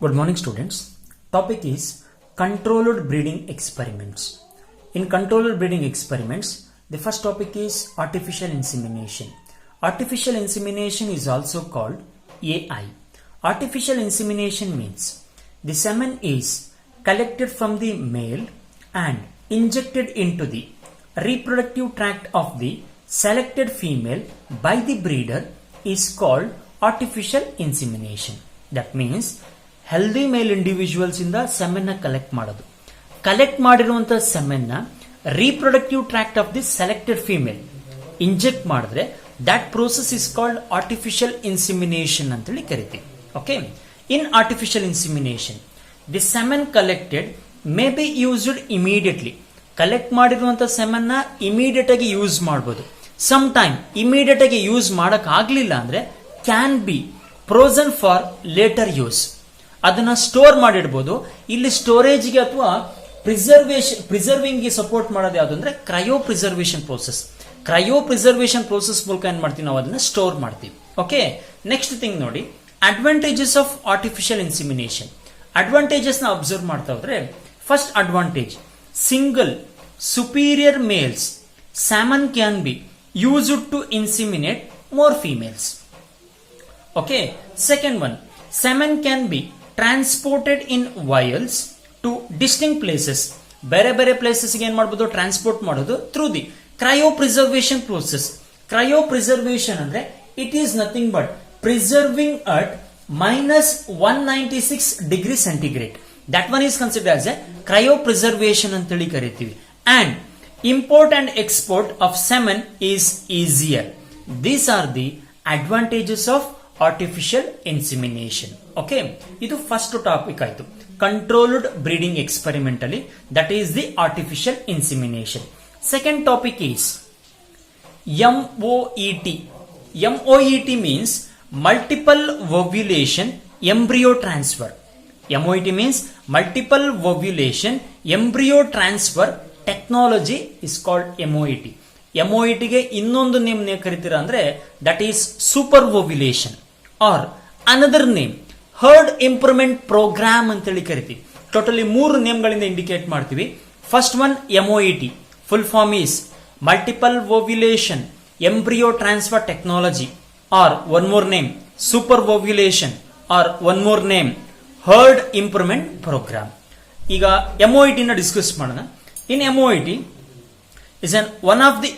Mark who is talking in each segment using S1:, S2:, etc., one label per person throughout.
S1: Good morning, students. Topic is controlled breeding experiments. In controlled breeding experiments, the first topic is artificial insemination. Artificial insemination is also called AI. Artificial insemination means the semen is collected from the male and injected into the reproductive tract of the selected female by the breeder is called artificial insemination. That means healthy male individuals ಇಂದ semen collect ಮಾಡಿರುವಂತ semen reproductive tract of the selected female inject ಮಾಡಿದ್ರೆ that process is called artificial insemination ಅಂತೇಳಿ ಕರಿತೀವಿ. Okay, in artificial insemination the semen collected may be used immediately. Collect ಮಾಡಿರುವಂತ semen ನ immediate ಆಗಿ use ಮಾಡಬಹುದು. Some time immediate ಆಗಿ use ಮಾಡಕ್ ಆಗ್ಲಿಲ್ಲ ಅಂದ್ರೆ can be frozen for later use. ಅದನ್ನ ಸ್ಟೋರ್ ಮಾಡಿಡಬಹುದು. ಇಲ್ಲಿ ಸ್ಟೋರೇಜ್ಗೆ ಅಥವಾ ಪ್ರಿಸರ್ವಿಂಗ್ ಗೆ ಸಪೋರ್ಟ್ ಮಾಡೋದು ಯಾವುದು ಅಂದ್ರೆ cryopreservation process. Cryopreservation process ಮೂಲಕ ಏನ್ ಮಾಡ್ತೀವಿ, ನಾವು ಅದನ್ನ ಸ್ಟೋರ್ ಮಾಡ್ತೀವಿ. ಓಕೆ, ನೆಕ್ಸ್ಟ್ ಥಿಂಗ್ ನೋಡಿ, advantages of artificial insemination. Advantages ನ ಅಬ್ಸರ್ವ್ ಮಾಡ್ತಾ ಹೋದ್ರೆ, first advantage, single superior males semen can be used to inseminate more females. Okay, second one, semen can be transported in vials to distinct places. ಬೇರೆ ಬೇರೆ places ಏನ್ ಮಾಡಬಹುದು, transport ಮಾಡೋದು through the cryopreservation process. Cryopreservation ಅಂದ್ರೆ it is nothing but preserving at -196 degree centigrade. That one is considered as a cryopreservation ಅಂತೇಳಿ ಕರಿತೀವಿ. And import and export of semen is easier. These are the advantages of artificial insemination. Okay, ಇದು first topic ಆಯ್ತು. Controlled breeding experiment ಅಲ್ಲಿ that is the artificial insemination. Second topic is MOET. MOET means multiple ovulation embryo transfer. MOET means multiple ovulation embryo transfer technology is called MOET. MOET ಗೆ ಇನ್ನೊಂದು name ನೀವು ಕರಿತೀರಾ ಅಂದ್ರೆ that is super ovulation or another name herd improvement programme ಅಂತೇಳಿ ಕರಿತೀವಿ. Totally 3 ನೇಮ್ಗಳಿಂದ indicate ಮಾಡ್ತೀವಿ. First one MOET, full form is multiple ovulation embryo transfer technology, or one more name super ovulation, or one more name herd improvement programme. ಈಗ MOET ನ discuss ಮಾಡೋಣ. In MOET is one of the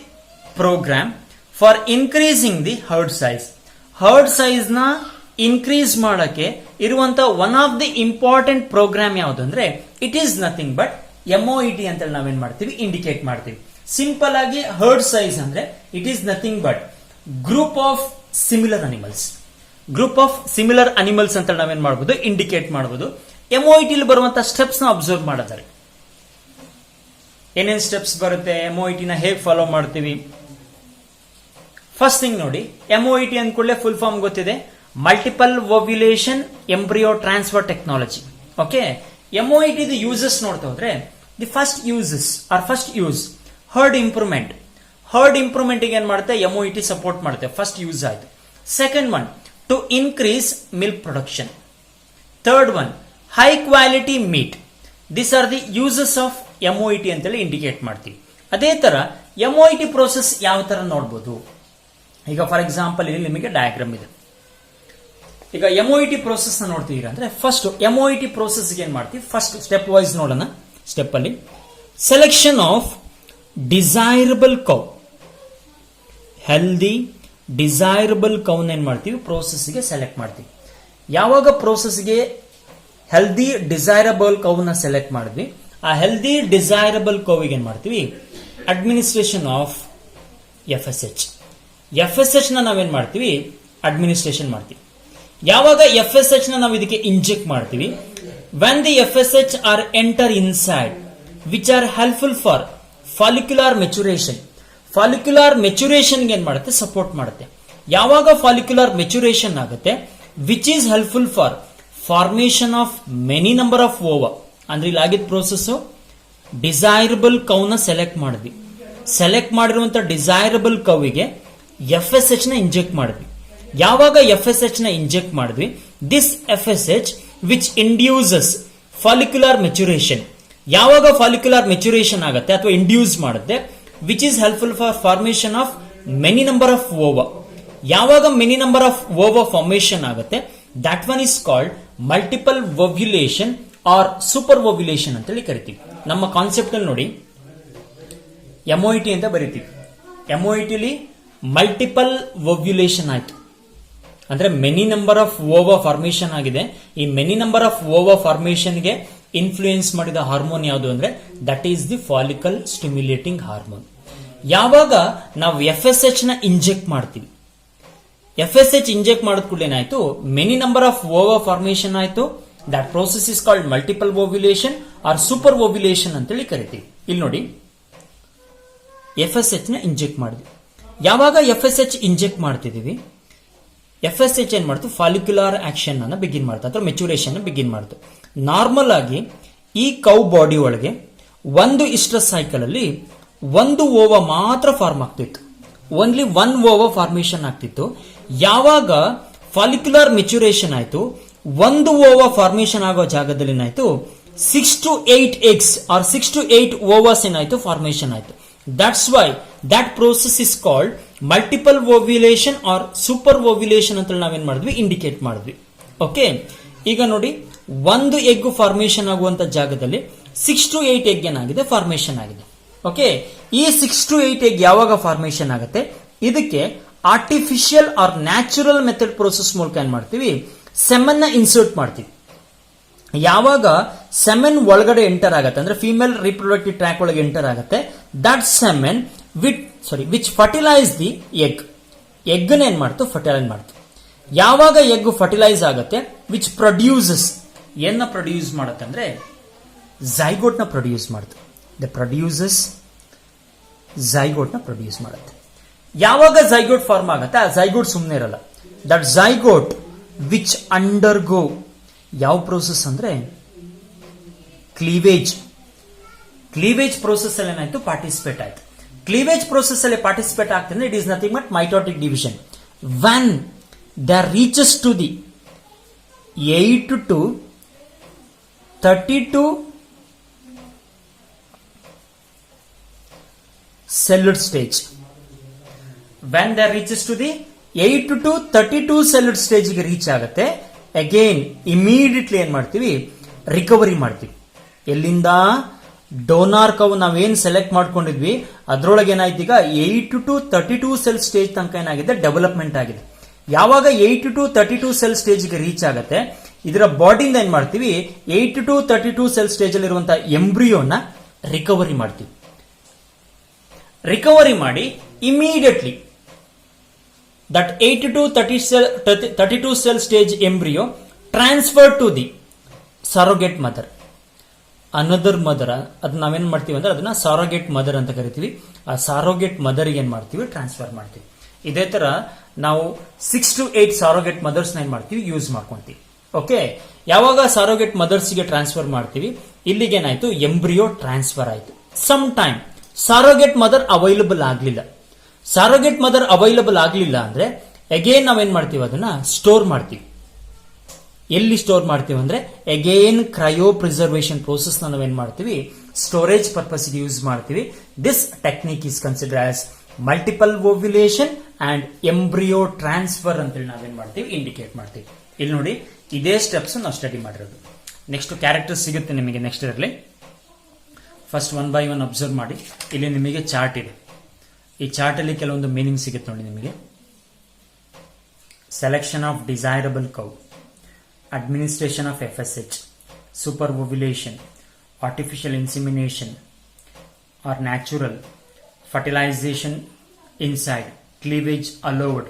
S1: program for increasing the herd size. Herd size na increase ಮಾಡಕ್ಕೆ ಇರುವಂತ one of the important program ಯಾವುದು ಅಂದ್ರೆ it is nothing but MOET ಅಂತ ನಾವೇನ್ ಮಾಡ್ತೀವಿ, ಇಂಡಿಕೇಟ್ ಮಾಡ್ತೀವಿ. ಸಿಂಪಲ್ ಆಗಿ herd size ಅಂದ್ರೆ it is nothing but group of similar animals. Group of similar animals ಅಂತ ನಾವೇನ್ ಮಾಡಬಹುದು, ಇಂಡಿಕೇಟ್ ಮಾಡಬಹುದು. MOET ಇಲ್ಲಿ ಬರುವಂತ ಸ್ಟೆಪ್ಸ್ ನ ಅಬ್ಸರ್ವ್ ಮಾಡಿದ್ದಾರೆ. ಏನೇನ್ ಸ್ಟೆಪ್ಸ್ ಬರುತ್ತೆ, MOET ನ ಹೇಗೆ ಫಾಲೋ ಮಾಡ್ತೀವಿ. ಫಸ್ಟ್ ಥಿಂಗ್ ನೋಡಿ, MOET ಅಂದ್ಕೊಳ್ಳೆ ಫುಲ್ ಫಾರ್ಮ್ ಗೊತ್ತಿದೆ, multiple ovulation embryo transfer technology. Okay, MOET ದ ಯೂಸಸ್ ನೋಡ್ತಾ ಹೋದ್ರೆ the first use herd improvement. Herd improvement ಏನ್ ಮಾಡುತ್ತೆ, MOET ಸಪೋರ್ಟ್ ಮಾಡುತ್ತೆ. ಫಸ್ಟ್ ಯೂಸ್ ಆಯ್ತು. Second one, to increase milk production. Third one, high quality meat. This are the uses of MOET ಅಂತೇಳಿ indicate ಮಾಡ್ತೀವಿ. ಅದೇ ತರ MOET ಪ್ರೋಸೆಸ್ ಯಾವ ತರ ನೋಡಬಹುದು. ಈಗ ಫಾರ್ ಎಕ್ಸಾಂಪಲ್ ಇಲ್ಲಿ ನಿಮಗೆ ಡಯಾಗ್ರಾಮ್ ಇದೆ. ಈಗ MOET ಪ್ರೋಸೆಸ್ ನ ನೋಡ್ತೀರಾ ಅಂದ್ರೆ ಫಸ್ಟ್ MOET ಪ್ರೋಸೆಸ್ ಏನ್ ಮಾಡ್ತೀವಿ, ಫಸ್ಟ್ ಸ್ಟೆಪ್ ವೈಸ್ ನೋಡೋಣ. ಸ್ಟೆಪ್ ಅಲ್ಲಿ selection of desirable cow, healthy desirable ಕೌನ್ ಏನ್ ಮಾಡ್ತೀವಿ, ಪ್ರೋಸೆಸ್ ಗೆ ಸೆಲೆಕ್ಟ್ ಮಾಡ್ತೀವಿ. ಯಾವಾಗ ಪ್ರೋಸೆಸ್ ಗೆ ಹೆಲ್ದಿ ಡಿಸೈರಬಲ್ ಕೌನ ಸೆಲೆಕ್ಟ್ ಮಾಡಿದ್ವಿ, ಆ ಹೆಲ್ದಿ ಡಿಸೈರಬಲ್ ಕೌವಿಗೆ ಏನ್ ಮಾಡ್ತೀವಿ, ಅಡ್ಮಿನಿಸ್ಟ್ರೇಷನ್ ಆಫ್ FSH ನ ನಾವೇನ್ ಮಾಡ್ತೀವಿ, ಅಡ್ಮಿನಿಸ್ಟ್ರೇಷನ್ ಮಾಡ್ತೀವಿ. ಯಾವಾಗ FSH ನ ನಾವು ಇದಕ್ಕೆ ಇಂಜೆಕ್ಟ್ ಮಾಡ್ತೀವಿ, when the FSH are enter inside which are helpful for follicular maturation. Follicular maturation ಏನ್ ಮಾಡುತ್ತೆ, ಸಪೋರ್ಟ್ ಮಾಡುತ್ತೆ. ಯಾವಾಗ ಫಾಲಿಕ್ಯುಲರ್ ಮೆಚುರೇಷನ್ ಆಗುತ್ತೆ, which is helpful for formation of many number of ova. ಅಂದ್ರೆ ಇಲ್ಲಿ ಆಗಿದ್ದ ಪ್ರೋಸೆಸ್ ಡಿಸೈರಬಲ್ ಕೌನ ಸೆಲೆಕ್ಟ್ ಮಾಡಿದ್ವಿ. ಸೆಲೆಕ್ಟ್ ಮಾಡಿರುವಂತ ಡಿಸೈರಬಲ್ ಕೌವಿಗೆ FSH ನ ಇಂಜೆಕ್ಟ್ ಮಾಡಿದ್ವಿ. ಯಾವಾಗ FSH ನ ಇಂಜೆಕ್ಟ್ ಮಾಡಿದ್ವಿ, this FSH which induces follicular maturation. ಯಾವಾಗ ಫಾಲಿಕ್ಯುಲರ್ ಮೆಚುರೇಷನ್ ಆಗುತ್ತೆ ಅಥವಾ ಇಂಡ್ಯೂಸ್ ಮಾಡುತ್ತೆ, which is helpful for formation of many number of ova. ಯಾವಾಗ many number of ova formation ಆಗುತ್ತೆ, that one is called multiple ovulation or super ovulation ಅಂತೇಳಿ ಕರಿತೀವಿ. ನಮ್ಮ concept ಅಲ್ಲಿ ನೋಡಿ, MOIT ಅಂತ ಬರೀತೀವಿ. MOITಲಿ ಮಲ್ಟಿಪಲ್ ಓವ್ಯುಲೇಷನ್ ಆಯ್ತು ಅಂದ್ರೆ many number of ova formation ಆಗಿದೆ. ಈ many number of ova formation ಗೆ ಇನ್ಫ್ಲೂಯೆನ್ಸ್ ಮಾಡಿದ ಹಾರ್ಮೋನ್ ಯಾವುದು ಅಂದ್ರೆ that is the follicle stimulating hormone. ಯಾವಾಗ ನಾವು FSH ನ ಇಂಜೆಕ್ಟ್ ಮಾಡ್ತೀವಿ, FSH ಇಂಜೆಕ್ಟ್ ಮಾಡಿದ ಕೂಡಲೇ ಏನಾಯ್ತು, many number of ova formation ಆಯ್ತು. That process is called multiple ovulation or super ovulation ಅಂತೇಳಿ ಕರಿತೀವಿ. ಇಲ್ಲಿ ನೋಡಿ, FSH ನ ಇಂಜೆಕ್ಟ್ ಮಾಡಿದ್ವಿ. ಯಾವಾಗ FSH ಇಂಜೆಕ್ಟ್ ಮಾಡ್ತಿದೀವಿ, FSH ಏನ್ ಮಾಡ್ತು, ಫಾಲಿಕ್ಯುಲರ್ ಆಕ್ಷನ್ ಅನ್ನ ಬಿಗಿನ್ ಮಾಡ್ತು ಅಥವಾ ಮೆಚುರೇಷನ್ ಬಿಗಿನ್ ಮಾಡ್ತು. ನಾರ್ಮಲ್ ಆಗಿ ಈ ಕೌ ಬಾಡಿ ಒಳಗೆ ಒಂದು ಇಸ್ಟ್ರ ಸೈಕಲ್ ಅಲ್ಲಿ ಒಂದು ಓವಾ ಮಾತ್ರ ಫಾರ್ಮ್ ಆಗ್ತಿತ್ತು, ಓನ್ಲಿ ಒನ್ ಓವಾ ಫಾರ್ಮೇಶನ್ ಆಗ್ತಿತ್ತು. ಯಾವಾಗ ಫಾಲಿಕ್ಯುಲರ್ ಮೆಚುರೇಷನ್ ಆಯ್ತು, ಒಂದು ಓವಾ ಫಾರ್ಮೇಶನ್ ಆಗೋ ಜಾಗದಲ್ಲಿ ಏನಾಯ್ತು, 6 to 8 eggs or 6 to 8 ಓವಾಸ್ ಏನಾಯ್ತು ಫಾರ್ಮೇಶನ್ ಆಯ್ತು. That's why that process is called multiple ovulation or super ovulation ಅಂತ ನಾವೇನ್ ಮಾಡಿದ್ವಿ, ಇಂಡಿಕೇಟ್ ಮಾಡಿದ್ವಿ. ಓಕೆ, ಈಗ ನೋಡಿ, ಒಂದು ಎಗ್ ಫಾರ್ಮೇಶನ್ ಆಗುವಂತ ಜಾಗದಲ್ಲಿ 6 to 8 ಎಗ್ ಏನಾಗಿದೆ ಫಾರ್ಮೇಶನ್ ಆಗಿದೆ. ಓಕೆ, ಈ 6 to 8 ಎಗ್ ಯಾವಾಗ ಫಾರ್ಮೇಶನ್ ಆಗುತ್ತೆ, ಇದಕ್ಕೆ artificial or natural method process ಮೂಲಕ ಏನ್ ಮಾಡ್ತೀವಿ, ಸೆಮನ್ ನ ಇನ್ಸರ್ಟ್ ಮಾಡ್ತೀವಿ. ಯಾವಾಗ ಸೆಮೆನ್ ಒಳಗಡೆ ಎಂಟರ್ ಆಗುತ್ತೆ ಅಂದ್ರೆ ಫಿಮೇಲ್ ರಿಪ್ರೊಡಕ್ಟಿವ್ ಟ್ರ್ಯಾಕ್ ಒಳಗೆ ಎಂಟರ್ ಆಗುತ್ತೆ, that semen which fertilise the egg. Egg ಏನ್ ಮಾಡ್ತು, ಫರ್ಟಿಲೈಸ್ ಮಾಡ್ತು. ಯಾವಾಗ ಎಗ್ ಫರ್ಟಿಲೈಸ್ ಆಗುತ್ತೆ, ವಿಚ್ ಪ್ರೊಡ್ಯೂಸಸ್, ಏನ ಪ್ರೊಡ್ಯೂಸ್ ಮಾಡುತ್ತೆ ಅಂದ್ರೆ ಝೈಗೋಟ್ ನ ಪ್ರೊಡ್ಯೂಸ್ ಮಾಡುತ್ತೆ. ದ ಪ್ರೊಡ್ಯೂಸಸ್ ಝೈಗೋಟ್ ನ ಪ್ರೊಡ್ಯೂಸ್ ಮಾಡುತ್ತೆ. ಯಾವಾಗ ಝೈಗೋಟ್ ಫಾರ್ಮ್ ಆಗುತ್ತೆ, ಆ ಝೈಗೋಟ್ ಸುಮ್ಮನೆ ಇರಲ್ಲ. ದಟ್ ಝೈಗೋಟ್ ವಿಚ್ ಅಂಡರ್ಗೋ ಯಾವ ಪ್ರೋಸೆಸ್ ಅಂದ್ರೆ ಕ್ಲೀವೇಜ್. ಕ್ಲೀವೇಜ್ ಪ್ರೋಸೆಸ್ ಅಲ್ಲಿ ಏನಾಯ್ತು, ಪಾರ್ಟಿಸಿಪೇಟ್ ಆಯ್ತು. ಕ್ಲೀವೇಜ್ ಪ್ರೋಸೆಸ್ ಅಲ್ಲಿ participate ಆಗ್ತಂದ್ರೆ it is nothing but mitotic division. When they reaches to the 8 to 32 cellular stage. When they reaches to the 8 to 32 cellular stage ಗೆ reach ಆಗುತ್ತೆ, again immediately ಏನ್ ಮಾಡ್ತೀವಿ, recovery ಮಾಡ್ತೀವಿ. ಎಲ್ಲಿಂದ, ಡೋನಾರ್ ಕವ್ ನಾವೇನ್ select ಮಾಡ್ಕೊಂಡಿದ್ವಿ ಅದ್ರೊಳಗೆ ಏನಾಯ್ತು, ಈಗ 8 to 32 ಸೆಲ್ ಸ್ಟೇಜ್ ತನಕ ಏನಾಗಿದೆ, ಡೆವಲಪ್ಮೆಂಟ್ ಆಗಿದೆ. ಯಾವಾಗ 8 to 32 ಸೆಲ್ ಸ್ಟೇಜ್ ಗೆ ರೀಚ್ ಆಗುತ್ತೆ, ಇದರ ಬಾಡಿಯಿಂದ ಏನ್ ಮಾಡ್ತೀವಿ, 8 to 32 ಸೆಲ್ ಸ್ಟೇಜ್ ಅಲ್ಲಿ ಇರುವಂತಹ ಎಂಬ್ರಿಯೋನ ರಿಕವರಿ ಮಾಡ್ತೀವಿ. ರಿಕವರಿ ಮಾಡಿ immediately that 8 to 32 cell stage embryo transferred to the surrogate mother. Another mother, ಅದನ್ನ ನಾವೇನ್ ಮಾಡ್ತೀವಿ ಅಂದ್ರೆ ಅದನ್ನ ಸಾರೋಗೇಟ್ ಮದರ್ ಅಂತ ಕರಿತೀವಿ. ಆ ಸಾರೋಗೇಟ್ ಮದರ್ ಏನ್ ಮಾಡ್ತೀವಿ, ಟ್ರಾನ್ಸ್ಫರ್ ಮಾಡ್ತೀವಿ. ಇದೇ ತರ ನಾವು 6 to 8 ಸಾರೋಗೇಟ್ ಮದರ್ಸ್ ಏನ್ ಮಾಡ್ತೀವಿ, ಯೂಸ್ ಮಾಡ್ಕೊಂತೀವಿ. ಓಕೆ, ಯಾವಾಗ ಸಾರೋಗೇಟ್ ಮದರ್ಸ್ ಗೆ ಟ್ರಾನ್ಸ್ಫರ್ ಮಾಡ್ತೀವಿ, ಇಲ್ಲಿಗೆ ಏನಾಯ್ತು, ಎಂಬ್ರಿಯೋ ಟ್ರಾನ್ಸ್ಫರ್ ಆಯ್ತು. ಸಮ್ ಟೈಮ್ ಸಾರೋಗೇಟ್ ಮದರ್ ಅವೈಲಬಲ್ ಆಗ್ಲಿಲ್ಲ. ಸಾರೋಗೇಟ್ ಮದರ್ ಅವೈಲಬಲ್ ಆಗ್ಲಿಲ್ಲ ಅಂದ್ರೆ ಅಗೇನ್ ನಾವೇನ್ ಮಾಡ್ತೀವಿ, ಅದನ್ನ ಸ್ಟೋರ್ ಮಾಡ್ತೀವಿ. ಎಲ್ಲಿ ಸ್ಟೋರ್ ಮಾಡ್ತೀವಿ ಅಂದ್ರೆ ಅಗೇನ್ ಕ್ರಯೋ ಪ್ರಿಸರ್ವೇಶನ್ ಪ್ರೋಸೆಸ್ ನಾವೇನ್ ಮಾಡ್ತೀವಿ, ಸ್ಟೋರೇಜ್ ಪರ್ಪಸ್ ಯೂಸ್ ಮಾಡ್ತೀವಿ. This technique is consider as multiple ovulation and embryo transfer ಅಂತೇಳಿ ನಾವೇನ್ ಮಾಡ್ತೀವಿ, ಇಂಡಿಕೇಟ್ ಮಾಡ್ತೀವಿ. ಇಲ್ಲಿ ನೋಡಿ, ಇದೇ ಸ್ಟೆಪ್ಸ್ ನಾವು ಸ್ಟಡಿ ಮಾಡಿರೋದು. ನೆಕ್ಸ್ಟ್ ಕ್ಯಾರೆಕ್ಟರ್ ಸಿಗುತ್ತೆ ನಿಮಗೆ ನೆಕ್ಸ್ಟ್ ಇರಲಿ. ಫಸ್ಟ್ 1 by 1 ಅಬ್ಸರ್ವ್ ಮಾಡಿ. ಇಲ್ಲಿ ನಿಮಗೆ ಚಾರ್ಟ್ ಇದೆ. ಈ ಚಾರ್ಟ್ ಅಲ್ಲಿ ಕೆಲವೊಂದು ಮೀನಿಂಗ್ ಸಿಗುತ್ತೆ ನೋಡಿ ನಿಮಗೆ. Selection of desirable cow, administration of FSH, superovulation, artificial insemination or natural, fertilization inside, cleavage allowed,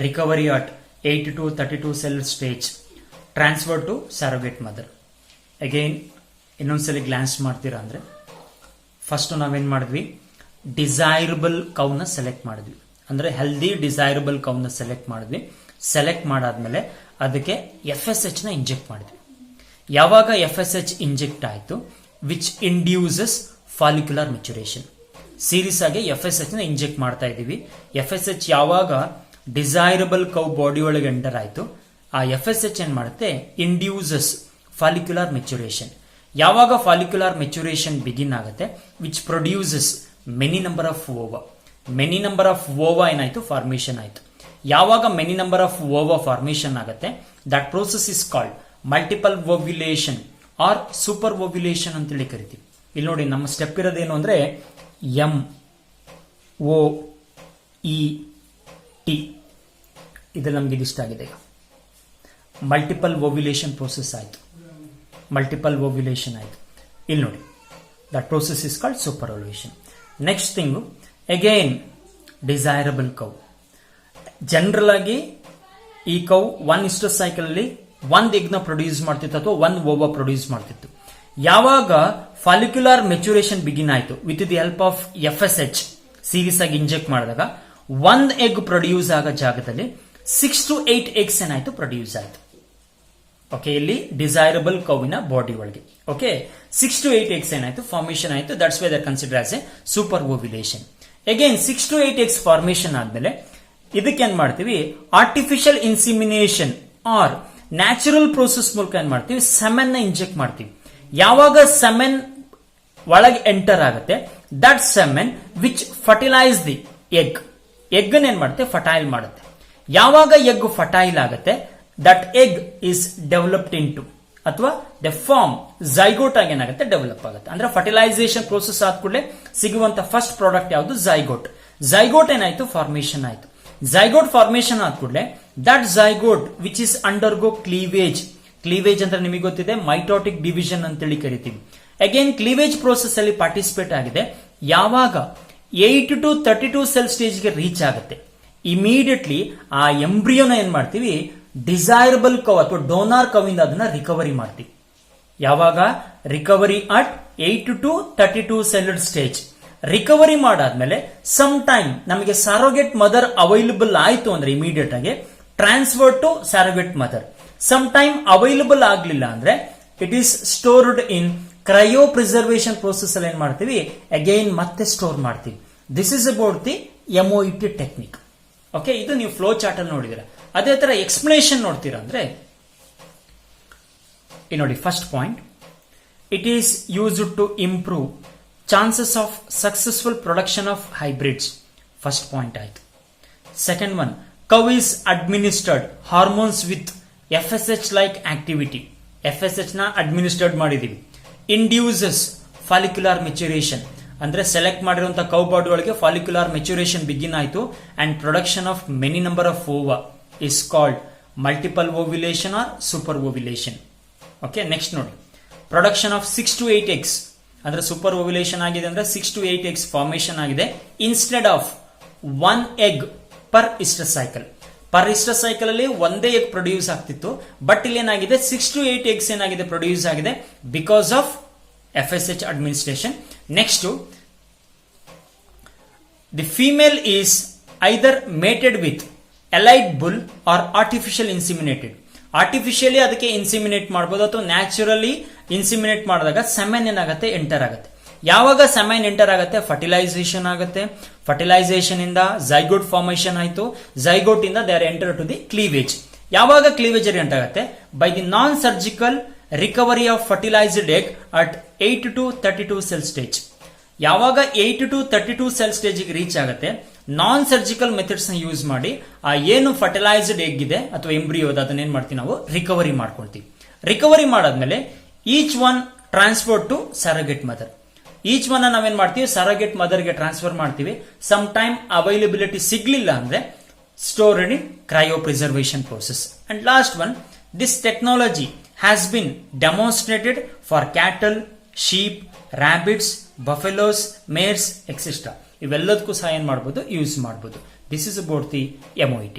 S1: recovery at 8 to 32 cell stage, transfer to surrogate mother. Again ಇನ್ನೊಂದ್ಸಲಿ ಗ್ಲಾನ್ಸ್ ಮಾಡ್ತೀರಾ ಅಂದ್ರೆ, ಫಸ್ಟ್ ನಾವೇನ್ ಮಾಡಿದ್ವಿ, ಡಿಸೈರಬಲ್ ಕೌನ select ಮಾಡಿದ್ವಿ. ಅಂದ್ರೆ healthy desirable ಕೌನ select ಮಾಡಿದ್ವಿ. ಸೆಲೆಕ್ಟ್ ಮಾಡಾದ್ಮೇಲೆ ಅದಕ್ಕೆ FSH ನ ಇಂಜೆಕ್ಟ್ ಮಾಡಿದ್ವಿ. ಯಾವಾಗ FSH ಇಂಜೆಕ್ಟ್ ಆಯ್ತು, which induces follicular maturation. Series ಆಗಿ FSH ನ ಇಂಜೆಕ್ಟ್ ಮಾಡ್ತಾ ಇದೀವಿ. FSH ಯಾವಾಗ ಡಿಸೈರಬಲ್ ಕೌ ಬಾಡಿ ಒಳಗೆ ಎಂಟರ್ ಆಯ್ತು, ಆ FSH ಏನ್ ಮಾಡುತ್ತೆ, ಇಂಡ್ಯೂಸಸ್ ಫಾಲಿಕ್ಯುಲರ್ ಮೆಚುರೇಷನ್. ಯಾವಾಗ ಫಾಲಿಕ್ಯುಲರ್ ಮೆಚುರೇಷನ್ ಬಿಗಿನ್ ಆಗುತ್ತೆ, which produces many number of ova. Many number of ova ಏನಾಯ್ತು, ಫಾರ್ಮೇಶನ್ ಆಯ್ತು. ಯಾವಾಗ many number of ova formation ಆಗುತ್ತೆ, that process is called multiple ovulation or super ovulation ಅಂತೇಳಿ ಕರಿತೀವಿ. ಇಲ್ಲಿ ನೋಡಿ, ನಮ್ಮ ಸ್ಟೆಪ್ ಇರೋದೇನು ಅಂದ್ರೆ MOET. ಇದ್ರಲ್ಲಿ ನಮ್ಗೆ ಇದಿಷ್ಟ ಆಗಿದೆ. ಮಲ್ಟಿಪಲ್ ಓವ್ಯುಲೇಷನ್ ಪ್ರೋಸೆಸ್ ಆಯ್ತು, ಮಲ್ಟಿಪಲ್ ಓವ್ಯುಲೇಷನ್ ಆಯ್ತು. ಇಲ್ಲಿ ನೋಡಿ, that process is called super ovulation. Next thing, again desirable cow. General ಆಗಿ ಈ ಕೌ 1:1 ಸೈಕಲ್ ಅಲ್ಲಿ ಒಂದ್ ಎಗ್ ನ ಪ್ರೊಡ್ಯೂಸ್ ಮಾಡ್ತಿತ್ತು ಅಥವಾ ಒಂದ್ ಓವಾ ಪ್ರೊಡ್ಯೂಸ್ ಮಾಡ್ತಿತ್ತು. ಯಾವಾಗ ಫಾಲಿಕ್ಯುಲರ್ ಮೆಚುರೇಷನ್ ಬಿಗಿನ್ ಆಯ್ತು, with the help of FSH series ಆಗಿ ಇಂಜೆಕ್ಟ್ ಮಾಡಿದಾಗ ಒಂದ್ ಎಗ್ ಪ್ರೊಡ್ಯೂಸ್ ಆಗೋ ಜಾಗದಲ್ಲಿ 6 to 8 eggs ಏನಾಯ್ತು, ಪ್ರೊಡ್ಯೂಸ್ ಆಯ್ತು. ಓಕೆ, ಇಲ್ಲಿ ಡಿಸೈರಬಲ್ ಕೌವಿನ ಬಾಡಿ ಒಳಗೆ. ಓಕೆ, 6 to 8 eggs ಏನಾಯ್ತು, ಫಾರ್ಮೇಶನ್ ಆಯ್ತು. That's why that consider as a super ovulation. Again 6 to 8 eggs formation ಆದ್ಮೇಲೆ ಇದಕ್ಕೆ ಏನ್ ಮಾಡ್ತೀವಿ, artificial insemination or natural process ಮೂಲಕ ಏನ್ ಮಾಡ್ತೀವಿ, ಸೆಮೆನ್ ನ ಇಂಜೆಕ್ಟ್ ಮಾಡ್ತೀವಿ. ಯಾವಾಗ ಸೆಮೆನ್ ಒಳಗೆ ಎಂಟರ್ ಆಗುತ್ತೆ, that semen which fertilise the egg. Egg ಏನ್ ಮಾಡುತ್ತೆ, ಫರ್ಟೈಲ್ ಮಾಡುತ್ತೆ. ಯಾವಾಗ ಎಗ್ ಫರ್ಟೈಲ್ ಆಗುತ್ತೆ, that egg is developed into ಅಥವಾ ದ ಫಾರ್ಮ್ ಝೈಗೋಟ್ ಆಗಿ ಏನಾಗುತ್ತೆ, ಡೆವಲಪ್ ಆಗುತ್ತೆ. ಅಂದ್ರೆ ಫರ್ಟಿಲೈಸೇಷನ್ ಪ್ರೋಸೆಸ್ ಆದ ಕೂಡಲೇ ಸಿಗುವಂತ ಫಸ್ಟ್ ಪ್ರಾಡಕ್ಟ್ ಯಾವುದು, ಝೈಗೋಟ್. ಝೈಗೋಟ್ ಏನಾಯ್ತು, ಫಾರ್ಮೇಶನ್ ಆಯ್ತು. ಝೈಗೋಟ್ ಫಾರ್ಮೇಶನ್ ಆದ ಕೂಡಲೇ that zygote which is undergo cleavage. Cleavage ಅಂದ್ರೆ ನಿಮಗೆ ಗೊತ್ತಿದೆ, ಮೈಟೋಟಿಕ್ ಡಿವಿಷನ್ ಅಂತೇಳಿ ಕರಿತೀವಿ. ಅಗೇನ್ ಕ್ಲೀವೇಜ್ ಪ್ರೋಸೆಸ್ ಅಲ್ಲಿ ಪಾರ್ಟಿಸಿಪೇಟ್ ಆಗಿದೆ. ಯಾವಾಗ 8 to 32 ಸೆಲ್ ಸ್ಟೇಜ್ ಗೆ ರೀಚ್ ಆಗುತ್ತೆ, ಇಮಿಡಿಯೇಟ್ಲಿ ಆ ಎಂಬ್ರಿಯೋನ ಏನ್ ಮಾಡ್ತೀವಿ, ಡಿಸೈರಬಲ್ ಕವ್ ಅಥವಾ ಡೋನಾರ್ ಕವ್ ಇಂದ ಅದನ್ನ ರಿಕವರಿ ಮಾಡ್ತೀವಿ. ಯಾವಾಗ recovery at 8 to 32 celled stage. Recovery ಮಾಡಾದ್ಮೇಲೆ ಸಮ್ ಟೈಮ್ ನಮಗೆ ಸ್ಯಾರೋಗೇಟ್ ಮದರ್ ಅವೈಲಬಲ್ ಆಯ್ತು ಅಂದ್ರೆ ಇಮಿಡಿಯೇಟ್ ಆಗಿ transfer to surrogate mother. Some time available ಆಗ್ಲಿಲ್ಲ ಅಂದ್ರೆ it is stored in cryopreservation process ಅಲ್ಲಿ ಏನ್ ಮಾಡ್ತೀವಿ, ಅಗೈನ್ ಮತ್ತೆ ಸ್ಟೋರ್ ಮಾಡ್ತೀವಿ. This is about the MOET technique. Okay, ಇದು ನೀವು ಫ್ಲೋ ಚಾರ್ಟ್ ಅಲ್ಲಿ ನೋಡಿದಿರ. ಅದೇ ತರ ಎಕ್ಸ್ಪ್ಲನೇಷನ್ ನೋಡ್ತೀರಾ ಅಂದ್ರೆ ನೋಡಿ, first point, it is used to improve chances of successful production of hybrids. First point ಆಯ್ತು. Second one, cow is administered hormones with FSH like activity. FSH ನ ಅಡ್ಮಿನಿಸ್ಟರ್ಡ್ ಮಾಡಿದೀವಿ. ಇಂಡ್ಯೂಸಸ್ ಫಾಲಿಕ್ಯುಲರ್ ಮೆಚುರೇಷನ್ ಅಂದ್ರೆ select ಮಾಡಿರುವಂತಹ cow body ಒಳಗೆ follicular maturation begin ಆಯ್ತು. And production of many number of ova is called multiple ovulation or super ovulation. Okay, next ನೋಡಿ, production of 6 to 8 eggs ಅಂದ್ರೆ superovulation ಆಗಿದೆ ಅಂದ್ರೆ 6 to 8 eggs formation ಆಗಿದೆ. Instead of 1 egg per estrus cycle. Per estrus cycle ಅಲ್ಲಿ ಒಂದೇ egg produce ಆಗ್ತಿತ್ತು. But ಇಲ್ಲಿ ಏನಾಗಿದೆ, 6 to 8 eggs ಏನಾಗಿದೆ, ಪ್ರೊಡ್ಯೂಸ್ ಆಗಿದೆ because of FSH administration. Next, the female is either mated with elite bull or artificial inseminated. Artificially ಅದಕ್ಕೆ inseminate ಮಾಡಬಹುದು ಅಥವಾ ನ್ಯಾಚುರಲಿ ಇನ್ಸಿಮಿನೇಟ್ ಮಾಡಿದಾಗ ಸೆಮೆನ್ ಏನಾಗುತ್ತೆ, ಎಂಟರ್ ಆಗುತ್ತೆ. ಯಾವಾಗ ಸೆಮೆನ್ ಎಂಟರ್ ಆಗುತ್ತೆ, ಫರ್ಟಿಲೈಸೇಷನ್ ಆಗುತ್ತೆ. ಫರ್ಟಿಲೈಸೇಷನ್ ಇಂದ ಝೈಗೋಟ್ ಫಾರ್ಮೇಶನ್ ಆಯ್ತು. ಝೈಗೋಟ್ ಇಂದ they are enter to the cleavage. ಯಾವಾಗ ಕ್ಲೀವೇಜ್ ಎಂಟರ್ ಆಗುತ್ತೆ, by the non surgical recovery of fertilised egg at 8 to 32 cell stage. ಯಾವಾಗ 8 to 32 ಸೆಲ್ ಸ್ಟೇಜ್ ರೀಚ್ ಆಗುತ್ತೆ, non surgical methods ನ use ಮಾಡಿ ಆ ಏನು ಫರ್ಟಿಲೈಸ್ಡ್ ಎಗ್ ಇದೆ ಅಥವಾ ಎಂಬ್ರಿಯೋ ಅದನ್ನ ಏನ್ ಮಾಡ್ತೀವಿ, ನಾವು ರಿಕವರಿ ಮಾಡ್ಕೊಳ್ತೀವಿ. ರಿಕವರಿ ಮಾಡಾದ್ಮೇಲೆ each one transfer to surrogate mother. Each one ನಾವೇನ್ ಮಾಡ್ತೀವಿ, ಸರಗೇಟ್ ಮದರ್ ಗೆ ಟ್ರಾನ್ಸ್ಫರ್ ಮಾಡ್ತೀವಿ. ಸಮ್ ಟೈಮ್ ಅವೈಲಬಿಲಿಟಿ ಸಿಗ್ಲಿಲ್ಲ ಅಂದ್ರೆ stored in cryopreservation process. And last one, this technology has been demonstrated for cattle, sheep, rabbits, buffaloes, mares etcetera. ಇವೆಲ್ಲದಕ್ಕೂ ಸಹ ಏನ್ ಮಾಡಬಹುದು, ಯೂಸ್ ಮಾಡಬಹುದು. This is about the MOET.